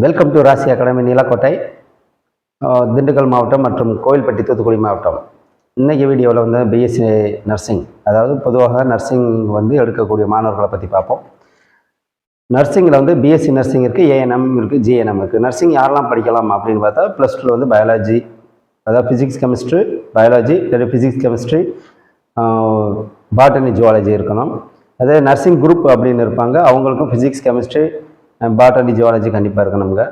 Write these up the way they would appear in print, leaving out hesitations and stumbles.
Welcome to ராசி academy Nilakottai, Dindigul மாவட்டம் மற்றும் கோவில்பட்டி தூத்துக்குடி மாவட்டம். இன்றைக்கி வீடியோவில் வந்து பிஎஸ்சி நர்சிங், அதாவது பொதுவாக நர்சிங் வந்து எடுக்கக்கூடிய மாணவர்களை பற்றி பார்ப்போம். நர்சிங்கில் வந்து பிஎஸ்சி நர்சிங் இருக்குது, ஏஎன்எம் இருக்குது, ஜிஎன்எம் இருக்குது. நர்சிங் யாரெல்லாம் படிக்கலாம் அப்படின்னு பார்த்தா +2 வந்து பயாலஜி, அதாவது ஃபிசிக்ஸ் கெமிஸ்ட்ரி, பயாலஜி இல்லை ஃபிசிக்ஸ் கெமிஸ்ட்ரி, பாட்டனி ஜுவாலஜி இருக்கணும். அதே நர்சிங் குரூப் அப்படின்னு இருப்பாங்க, அவங்களுக்கும் ஃபிசிக்ஸ் கெமிஸ்ட்ரி, பாட்டனி ஜுவாலஜி கண்டிப்பாக இருக்கணுங்க.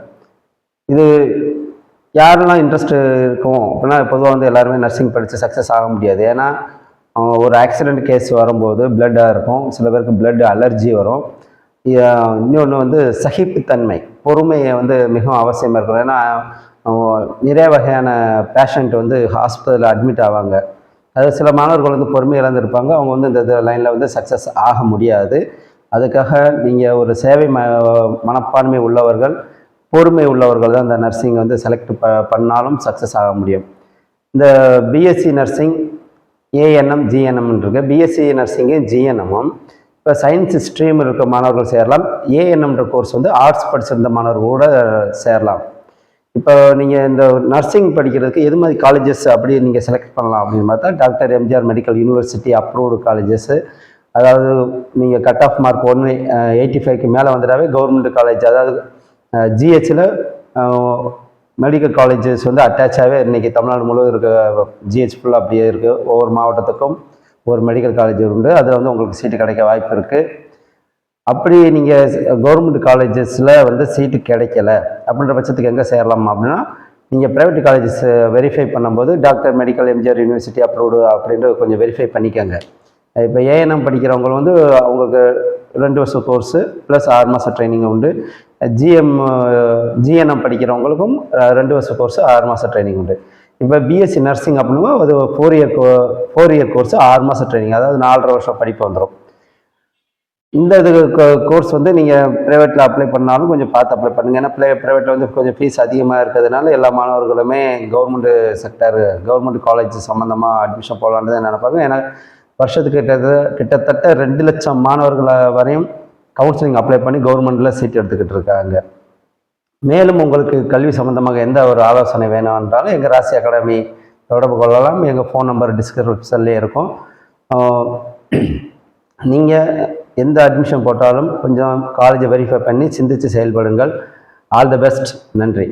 இது யாரெல்லாம் இன்ட்ரெஸ்ட் இருக்கும் அப்படின்னா, பொதுவாக வந்து எல்லாருமே நர்சிங் படித்து சக்ஸஸ் ஆக முடியாது. ஏன்னா ஒரு ஆக்சிடெண்ட் கேஸ் வரும்போது பிளட்டாக இருக்கும், சில பேருக்கு பிளட் அலர்ஜி வரும். இன்னொன்று வந்து சகிப்புத்தன்மை, பொறுமையை வந்து மிகவும் அவசியமாக இருக்கும். ஏன்னா நிறைய வகையான பேஷண்ட் வந்து ஹாஸ்பிட்டலில் அட்மிட் ஆவாங்க. அது சில மாணவர்கள் வந்து பொறுமை இழந்திருப்பாங்க, அவங்க வந்து இந்த லைனில் வந்து சக்ஸஸ் ஆக முடியாது. அதுக்காக நீங்கள் ஒரு சேவை மனப்பான்மை உள்ளவர்கள், பொறுமை உள்ளவர்கள் தான் இந்த நர்சிங் வந்து செலக்ட் பண்ணாலும் சக்ஸஸ் ஆக முடியும். இந்த பிஎஸ்சி நர்சிங் ஏஎன்எம் ஜிஎன்எம் இருக்குது. பிஎஸ்சி நர்சிங்கு ஜிஎன்எம்மும் இப்போ சயின்ஸ் ஸ்ட்ரீம் இருக்க மாணவர்கள் சேரலாம். ஏஎன்எம்ன்ற கோர்ஸ் வந்து ஆர்ட்ஸ் படிச்சிருந்த மாணவர்கள் கூட சேரலாம். இப்போ நீங்கள் இந்த நர்சிங் படிக்கிறதுக்கு எது மாதிரி காலேஜஸ் அப்படி நீங்கள் செலக்ட் பண்ணலாம் அப்படின்னு பார்த்தா, doctor MGR medical university approved colleges, அதாவது நீங்கள் கட் ஆஃப் மார்க் 185க்கு மேலே வந்துட்டாவே கவர்மெண்ட் காலேஜ், அதாவது ஜிஹெச்சில் மெடிக்கல் காலேஜஸ் வந்து அட்டாச்சாகவே இன்றைக்கி தமிழ்நாடு முழுவதும் இருக்க ஜிஹெச் ஃபுல்லாக அப்படியே இருக்குது. ஒவ்வொரு மாவட்டத்துக்கும் ஒரு மெடிக்கல் காலேஜ் உண்டு, அதில் வந்து உங்களுக்கு சீட்டு கிடைக்க வாய்ப்பு இருக்குது. அப்படி நீங்கள் கவர்மெண்ட் காலேஜஸில் வந்து சீட்டு கிடைக்கல அப்படின்ற பட்சத்துக்கு எங்கே சேரலாம் அப்படின்னா, நீங்கள் ப்ரைவேட் காலேஜஸ் வெரிஃபை பண்ணும்போது doctor medical MGR university approved அப்படின்ட்டு கொஞ்சம் வெரிஃபை பண்ணிக்கோங்க. இப்போ ஏஎன்எம் படிக்கிறவங்க வந்து அவங்களுக்கு 2 வருஷம் கோர்ஸு ப்ளஸ் 6 மாதம் ட்ரைனிங் உண்டு. ஜிஎன்எம் படிக்கிறவங்களுக்கும் 2 வருஷம் கோர்ஸு 6 மாதம் ட்ரைனிங் உண்டு. இப்போ பிஎஸ்சி நர்சிங் அப்படின்னா அது 4 இயர் கோர்ஸு 6 மாதம் ட்ரைனிங், அதாவது 4.5 வருஷம் படிப்பு வந்துடும். இந்த கோர்ஸ் வந்து நீங்கள் ப்ரைவேட்டில் அப்ளை பண்ணாலும் கொஞ்சம் பார்த்து அப்ளை பண்ணுங்கள். ஏன்னா ப்ரைவேட்டில் வந்து கொஞ்சம் ஃபீஸ் அதிகமாக இருக்கிறதுனால எல்லா மாணவர்களுமே கவர்மெண்ட் காலேஜ் சம்மந்தமாக அட்மிஷன் போகலான்னு தான் நினைப்பாங்க. ஏன்னா வருஷத்துக்கு கிட்டத்தட்ட 2 லட்சம் மாணவர்களை வரையும் கவுன்சிலிங் அப்ளை பண்ணி கவர்மெண்ட்டில் சீட் எடுத்துக்கிட்டு இருக்காங்க. மேலும் உங்களுக்கு கல்வி சம்மந்தமாக எந்த ஒரு ஆலோசனை வேணும் என்றாலும் எங்கள் ராசி அகாடமி தொடர்பு கொள்ளலாம். எங்கள் ஃபோன் நம்பர் டிஸ்கிரிப்ஷன்லேயே இருக்கும். நீங்கள் எந்த அட்மிஷன் போட்டாலும் கொஞ்சம் காலேஜை வெரிஃபை பண்ணி சிந்தித்து செயல்படுங்கள். All the best. நன்றி.